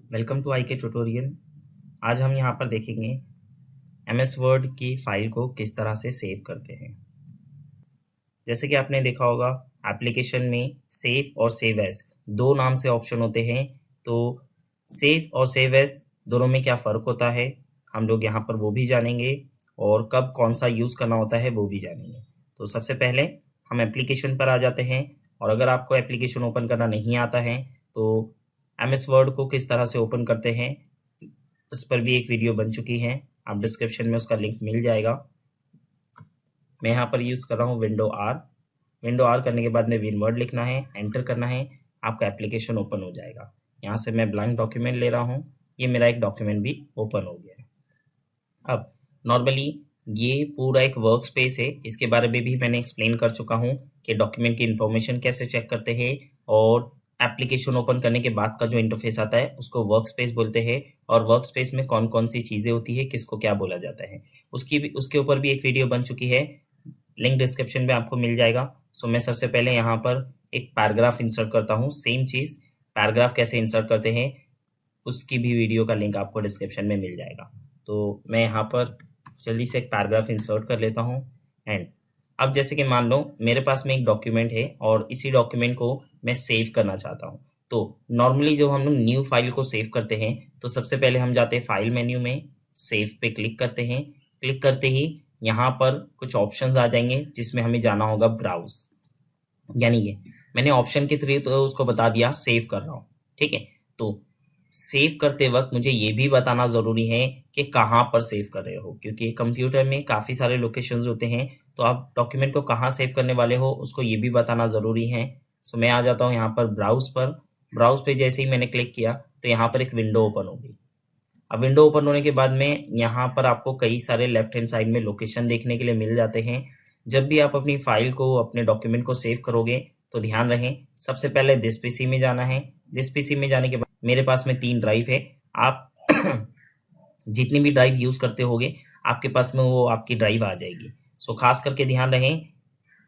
Welcome to आई के tutorial. आज हम यहाँ पर देखेंगे एमएस वर्ड की फाइल को किस तरह से सेव करते हैं। जैसे कि आपने देखा होगा एप्लीकेशन में सेव और सेव एज दो नाम से ऑप्शन होते हैं। तो सेव और सेव एज दोनों में क्या फ़र्क होता है हम लोग यहाँ पर वो भी जानेंगे, और कब कौन सा यूज़ करना होता है वो भी जानेंगे। तो सबसे पहले हम एप्लीकेशन पर आ जाते हैं, और अगर आपको एप्लीकेशन ओपन करना नहीं आता है तो एमएस वर्ड को किस तरह से ओपन करते हैं उस पर भी एक वीडियो बन चुकी है, आप डिस्क्रिप्शन में उसका लिंक मिल जाएगा। मैं यहाँ पर यूज़ कर रहा हूँ विंडो आर। विंडो आर करने के बाद में विनवर्ड लिखना है, एंटर करना है, आपका एप्लीकेशन ओपन हो जाएगा। यहाँ से मैं ब्लैंक डॉक्यूमेंट ले रहा हूँ, ये मेरा एक डॉक्यूमेंट भी ओपन हो गया है। अब नॉर्मली ये पूरा एक वर्क स्पेस है, इसके बारे में भी मैंने एक्सप्लेन कर चुका हूँ कि डॉक्यूमेंट की इन्फॉर्मेशन कैसे चेक करते हैं, और एप्लीकेशन ओपन करने के बाद का जो इंटरफेस आता है उसको वर्क स्पेस बोलते हैं, और वर्क स्पेस में कौन कौन सी चीज़ें होती है, किसको क्या बोला जाता है, उसके ऊपर भी एक वीडियो बन चुकी है, लिंक डिस्क्रिप्शन में आपको मिल जाएगा। सो मैं सबसे पहले यहाँ पर एक पैराग्राफ इंसर्ट करता हूँ। सेम चीज़ पैराग्राफ कैसे इंसर्ट करते हैं उसकी भी वीडियो का लिंक आपको डिस्क्रिप्शन में मिल जाएगा। तो मैं यहाँ पर जल्दी से एक पैराग्राफ इंसर्ट कर लेता हूँ। एंड अब जैसे कि मान लो मेरे पास में एक डॉक्यूमेंट है और इसी डॉक्यूमेंट को मैं सेव करना चाहता हूँ। तो नॉर्मली जब हम लोग न्यू फाइल को सेव करते हैं तो सबसे पहले हम जाते हैं फाइल मेन्यू में, सेव पे क्लिक करते हैं। क्लिक करते ही यहाँ पर कुछ ऑप्शंस आ जाएंगे जिसमें हमें जाना होगा ब्राउज, यानी ये मैंने ऑप्शन के थ्रू तो उसको बता दिया सेव कर रहा हूँ। ठीक है, तो सेव करते वक्त मुझे ये भी बताना ज़रूरी है कि कहाँ पर सेव कर रहे हो, क्योंकि कंप्यूटर में काफ़ी सारे लोकेशंस होते हैं, तो आप डॉक्यूमेंट को कहाँ सेव करने वाले हो उसको ये भी बताना ज़रूरी है। सो मैं आ जाता हूँ यहाँ पर ब्राउज पर। ब्राउज पे जैसे ही मैंने क्लिक किया तो यहाँ पर एक विंडो ओपन हो गई। अब विंडो ओपन होने के बाद में यहाँ पर आपको कई सारे लेफ्ट हैंड साइड में लोकेशन देखने के लिए मिल जाते हैं। जब भी आप अपनी फाइल को, अपने डॉक्यूमेंट को सेव करोगे तो ध्यान रहे सबसे पहले दिस पीसी में जाना है। दिस पीसी में जाने के बाद मेरे पास में 3 ड्राइव है। आप जितनी भी ड्राइव यूज़ करते होगे आपके पास में वो आपकी ड्राइव आ जाएगी। सो खास करके ध्यान रहे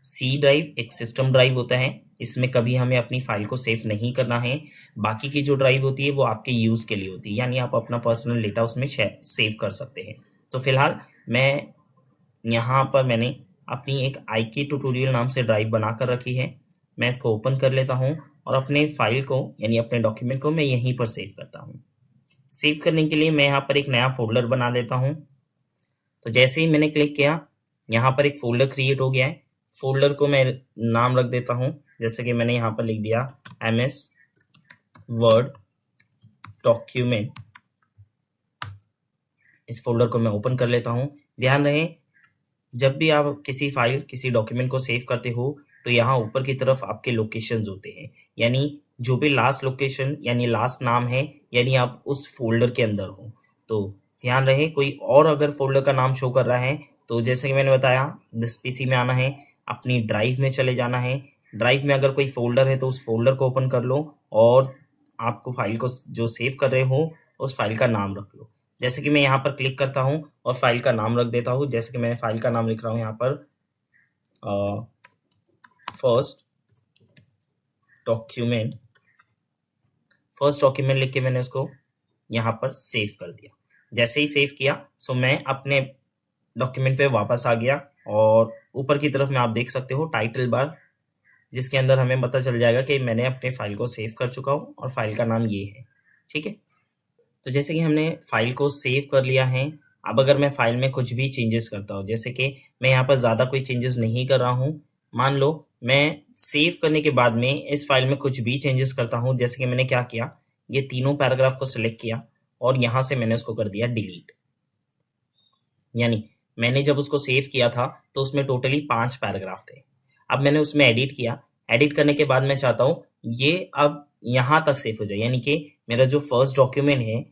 सी ड्राइव एक सिस्टम ड्राइव होता है, इसमें कभी हमें अपनी फाइल को सेव नहीं करना है। बाकी की जो ड्राइव होती है वो आपके यूज़ के लिए होती है, यानी आप अपना पर्सनल डेटा उसमें सेव कर सकते हैं। तो फिलहाल मैं यहाँ पर मैंने अपनी एक आई के ट्यूटोरियल नाम से ड्राइव बना कर रखी है। मैं इसको ओपन कर लेता हूँ और अपने फाइल को यानी अपने डॉक्यूमेंट को मैं यहीं पर सेव करता हूँ। सेव करने के लिए मैं यहाँ पर एक नया फोल्डर बना लेता हूँ। तो जैसे ही मैंने क्लिक किया यहाँ पर एक फोल्डर क्रिएट हो गया है। फोल्डर को मैं नाम रख देता हूँ, जैसे कि मैंने यहाँ पर लिख दिया एमएस वर्ड डॉक्यूमेंट। इस फोल्डर को मैं ओपन कर लेता हूँ। ध्यान रहे जब भी आप किसी फाइल, किसी डॉक्यूमेंट को सेव करते हो तो यहाँ ऊपर की तरफ आपके लोकेशंस होते हैं, यानी जो भी लास्ट लोकेशन यानी लास्ट नाम है, यानी आप उस फोल्डर के अंदर हो। तो ध्यान रहे कोई और अगर फोल्डर का नाम शो कर रहा है तो जैसे कि मैंने बताया दिस पीसी में आना है, अपनी ड्राइव में चले जाना है। ड्राइव में अगर कोई फोल्डर है तो उस फोल्डर को ओपन कर लो और आपको फाइल को जो सेव कर रहे हो उस फाइल का नाम रख लो। जैसे कि मैं यहाँ पर क्लिक करता हूँ और फाइल का नाम रख देता हूँ, जैसे कि मैंने फाइल का नाम लिख रहा हूँ यहाँ पर फर्स्ट डॉक्यूमेंट। फर्स्ट डॉक्यूमेंट लिख के मैंने उसको यहाँ पर सेव कर दिया। जैसे ही सेव किया सो मैं अपने डॉक्यूमेंट पे वापस आ गया, और ऊपर की तरफ में आप देख सकते हो टाइटल बार, जिसके अंदर हमें पता चल जाएगा कि मैंने अपने फाइल को सेव कर चुका हूँ और फाइल का नाम ये है। ठीक है, तो जैसे कि हमने फाइल को सेव कर लिया है। अब अगर मैं फाइल में कुछ भी चेंजेस करता हूँ, जैसे कि मैं यहाँ पर ज़्यादा कोई चेंजेस नहीं कर रहा हूँ, मान लो मैं सेव करने के बाद में इस फाइल में कुछ भी चेंजेस करता हूँ, जैसे कि मैंने क्या किया, ये तीनों पैराग्राफ को सिलेक्ट किया और यहाँ से मैंने उसको कर दिया डिलीट। यानी मैंने जब उसको सेव किया था तो उसमें टोटली 5 पैराग्राफ थे। अब मैंने उसमें एडिट किया। एडिट करने के बाद मैं चाहता हूँ ये अब यहाँ तक सेव हो जाए, यानी कि मेरा जो फर्स्ट डॉक्यूमेंट है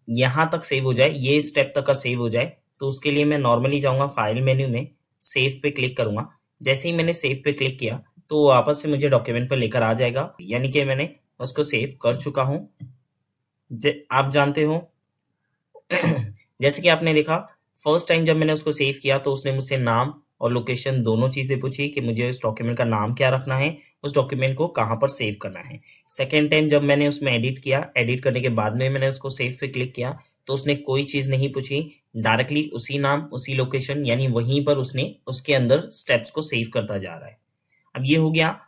यहाँ तक सेव हो जाए, ये स्टेप तक का सेव हो जाए। तो उसके लिए मैं नॉर्मली जाऊँगा फाइल मेन्यू में, सेव पे क्लिक करूँगा। जैसे ही मैंने सेव पे क्लिक किया तो वापस से मुझे डॉक्यूमेंट पर लेकर आ जाएगा, यानी कि मैंने उसको सेव कर चुका हूँ। आप जानते हो जैसे कि आपने देखा फर्स्ट टाइम जब मैंने उसको सेव किया तो उसने मुझसे नाम और लोकेशन दोनों चीज़ें पूछी कि मुझे उस डॉक्यूमेंट का नाम क्या रखना है, उस डॉक्यूमेंट को कहाँ पर सेव करना है। सेकेंड टाइम जब मैंने उसमें एडिट किया, एडिट करने के बाद में मैंने उसको सेव पे क्लिक किया तो उसने कोई चीज़ नहीं पूछी, डायरेक्टली उसी नाम उसी लोकेशन यानी वहीं पर उसने उसके अंदर स्टेप्स को सेव करता जा रहा है। अब ये हो गया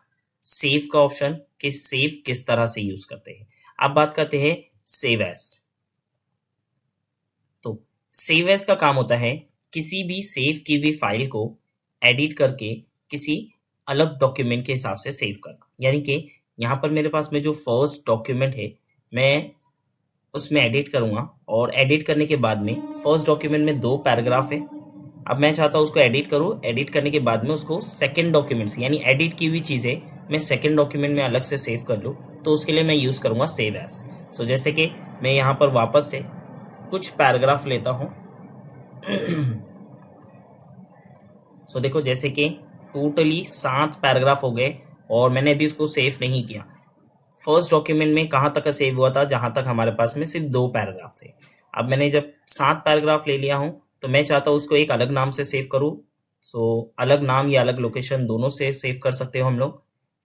सेव का ऑप्शन कि सेव किस तरह से यूज करते हैं। अब बात करते हैं सेव एज। तो सेव एज का काम होता है किसी भी सेव की हुई फाइल को एडिट करके किसी अलग डॉक्यूमेंट के हिसाब से सेव करना। यानी कि यहाँ पर मेरे पास में जो फर्स्ट डॉक्यूमेंट है मैं उसमें एडिट करूंगा और एडिट करने के बाद में फर्स्ट डॉक्यूमेंट में 2 पैराग्राफ है। अब मैं चाहता हूँ उसको एडिट करूँ, एडिट करने के बाद में उसको सेकंड डॉक्यूमेंट से यानी एडिट की हुई चीज़ें मैं सेकंड डॉक्यूमेंट में अलग से सेव कर लूँ, तो उसके लिए मैं यूज़ करूँगा सेव एज। सो जैसे कि मैं यहाँ पर वापस से कुछ पैराग्राफ लेता हूँ। सो देखो जैसे कि टोटली 7 पैराग्राफ हो गए और मैंने अभी उसको सेव नहीं किया। फर्स्ट डॉक्यूमेंट में कहाँ तक का सेव हुआ था, जहाँ तक हमारे पास में सिर्फ 2 पैराग्राफ थे। अब मैंने जब 7 पैराग्राफ ले लिया हूँ तो मैं चाहता हूँ उसको एक अलग नाम से सेव करूँ। सो अलग नाम या अलग लोकेशन दोनों से सेव कर सकते हो हम लोग।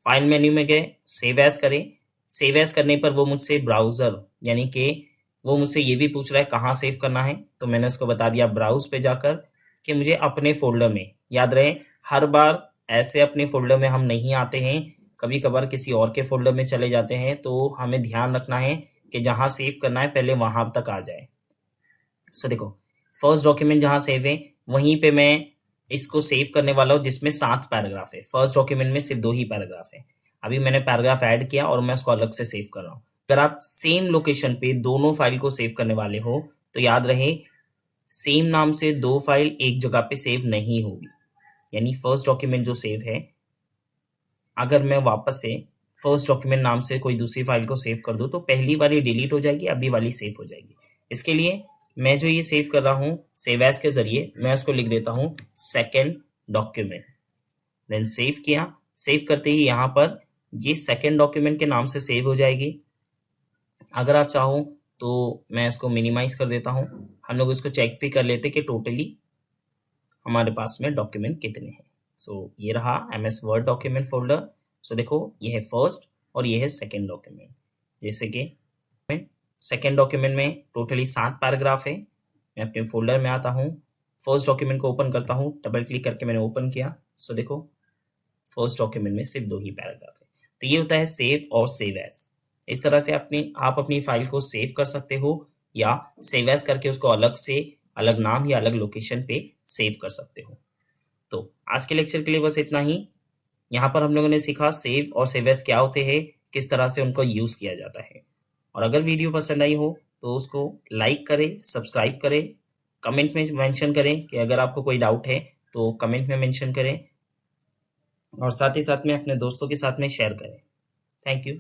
फाइल मेन्यू में गए, सेव एज करें। सेव एज करने पर वो मुझसे ब्राउज़र यानी कि वो मुझसे ये भी पूछ रहा है कहाँ सेव करना है, तो मैंने उसको बता दिया ब्राउज पे जाकर कि मुझे अपने फोल्डर में। याद रहे हर बार ऐसे अपने फोल्डर में हम नहीं आते हैं, कभी कभार किसी और के फोल्डर में चले जाते हैं, तो हमें ध्यान रखना है कि जहाँ सेव करना है पहले वहां तक आ जाए। सो देखो फर्स्ट डॉक्यूमेंट जहाँ सेव है वहीं पे मैं इसको सेव करने वाला हूँ जिसमें 7 पैराग्राफ है। फर्स्ट डॉक्यूमेंट में सिर्फ 2 ही पैराग्राफ है। अभी मैंने पैराग्राफ ऐड किया और मैं उसको अलग से सेव कर रहा हूँ। अगर आप सेम लोकेशन पे दोनों फाइल को सेव करने वाले हो तो याद रहे सेम नाम से 2 फाइल एक जगह पे सेव नहीं होगी। यानी फर्स्ट डॉक्यूमेंट जो सेव है, अगर मैं वापस से फर्स्ट डॉक्यूमेंट नाम से कोई दूसरी फाइल को सेव कर दूं तो पहली वाली डिलीट हो जाएगी, अभी वाली सेव हो जाएगी। इसके लिए मैं जो ये सेव कर रहा हूँ सेव एज के जरिए मैं उसको लिख देता हूँ सेकेंड डॉक्यूमेंट। देन सेव किया, सेव करते ही यहाँ पर ये सेकेंड डॉक्यूमेंट के नाम से सेव हो जाएगी। अगर आप चाहो तो मैं इसको मिनिमाइज कर देता हूँ। हम लोग इसको चेक भी कर लेते कि टोटली हमारे पास में डॉक्यूमेंट कितने हैं। सो ये रहा MS वर्ड डॉक्यूमेंट फोल्डर। सो देखो ये है फर्स्ट और ये है सेकेंड डॉक्यूमेंट। जैसे कि सेकेंड डॉक्यूमेंट में टोटली 7 पैराग्राफ है। मैं अपने फोल्डर में आता हूँ, फर्स्ट डॉक्यूमेंट को ओपन करता हूँ, डबल क्लिक करके मैंने ओपन किया। सो देखो फर्स्ट डॉक्यूमेंट में सिर्फ 2 ही पैराग्राफ है। तो ये होता है सेव और सेव एज। इस तरह से आप अपनी फाइल को सेव कर सकते हो या सेव एज करके उसको अलग से अलग नाम या अलग लोकेशन पे सेव कर सकते हो। तो आज के लेक्चर के लिए बस इतना ही। यहाँ पर हम लोगों ने सीखा सेव और सेव एज क्या होते हैं, किस तरह से उनको यूज किया जाता है। और अगर वीडियो पसंद आई हो तो उसको लाइक करें, सब्सक्राइब करें, कमेंट में मेंशन करें कि अगर आपको कोई डाउट है तो कमेंट में मेंशन करें और साथ ही साथ में अपने दोस्तों के साथ में शेयर करें। Thank you.